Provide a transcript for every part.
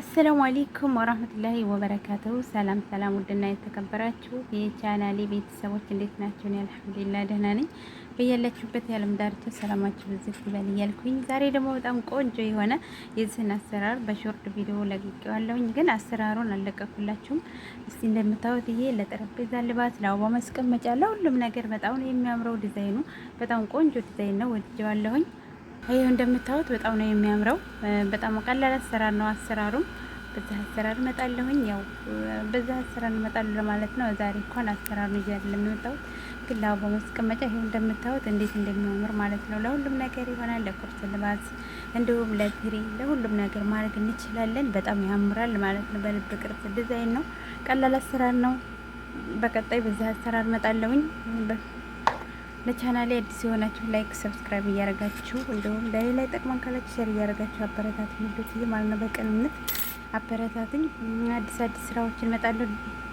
አሰላሙ አለይኩም ወራህመቱላሂ ወበረካቱሁ። ሰላም ሰላም፣ ውድና የተከበራችሁ የቻናሌ ቤተሰቦች እንዴት ናችሁ? እኔ አልሐምዱሊላህ ደህና ነኝ። በያላችሁበት የዓለም ዳርቻ ሰላማችሁ ብዝት ይበል እያልኩኝ ዛሬ ደግሞ በጣም ቆንጆ የሆነ የዚህን አሰራር በሾርት ቪዲዮ ለቅቄዋለሁኝ፣ ግን አሰራሩን አልለቀኩላችሁም። እስቲ እንደምታዩት ይሄ ለጠረጴዛ ልባት፣ ለአበባ ማስቀመጫ፣ ለሁሉም ነገር በጣም ነው የሚያምረው። ዲዛይኑ በጣም ቆንጆ ዲዛይን ነው፣ ወድጀዋለሁኝ። ይሄው እንደምታዩት በጣም ነው የሚያምረው። በጣም ቀላል አሰራር ነው። አሰራሩም በዛ አሰራር እመጣለሁኝ። ያው በዛ አሰራር እመጣለሁ ለማለት ነው። ዛሬ እንኳን አሰራሩን ይዤ ለምመጣሁት ግን ለአበባ ማስቀመጫ ይሄው እንደምታዩት እንዴት እንደሚያምር ማለት ነው። ለሁሉም ነገር ይሆናል። ለቁርስ ልባስ፣ እንዲሁም ለትሪ፣ ለሁሉም ነገር ማድረግ እንችላለን። በጣም ያምራል ማለት ነው። በልብ ቅርጽ ዲዛይን ነው። ቀላል አሰራር ነው። በቀጣይ በዛ አሰራር እመጣለሁኝ። ለቻናሌ አዲስ የሆናችሁ ላይክ፣ ሰብስክራይብ እያደረጋችሁ እንዲሁም ለሌላ ይጠቅማን ካላችሁ ሼር እያደረጋችሁ አበረታቱኝ። ልጆች ማለት ነው። በቅንነት አበረታቱኝ። አዲስ ስራዎችን እመጣለሁ።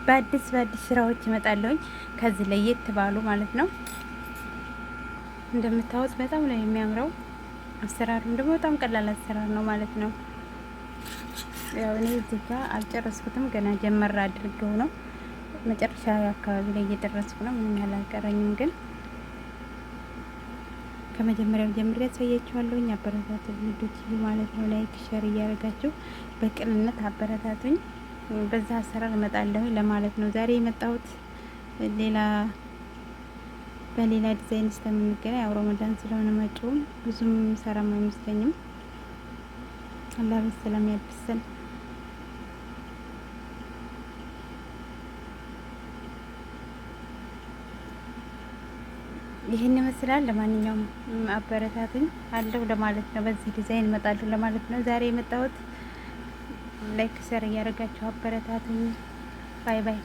በአዲስ ስራዎች እመጣለሁኝ። ከዚህ ለየት ባሉ ማለት ነው። እንደምታዩት በጣም ነው የሚያምረው። አሰራሩም ደግሞ በጣም ቀላል አሰራር ነው ማለት ነው። ያው እኔ እዚህ ጋር አልጨረስኩትም፣ ገና ጀመር አድርገው ነው። መጨረሻ አካባቢ ላይ እየደረስኩ ነው። ምንም ያላልቀረኝም ግን ከመጀመሪያው ጀምሬ ያሳያችኋለሁኝ። አበረታቱኝ ልጆች ማለት ነው። ላይክ ሼር እያደረጋችሁ በቅንነት አበረታቱኝ። በዛ አሰራር እመጣለሁ ለማለት ነው ዛሬ የመጣሁት። በሌላ ዲዛይን እስከምንገናኝ ያው ረመዳን ስለሆነ መጪውም ብዙም ሰራም አይመስለኝም። አላህ በሰላም ያድርሰን። ይህን ይመስላል። ለማንኛውም አበረታቱኝ አለው ለማለት ነው። በዚህ ዲዛይን እመጣለሁ ለማለት ነው ዛሬ የመጣሁት። ላይክ ሼር እያደረጋችሁ አበረታቱኝ። ባይ ባይ።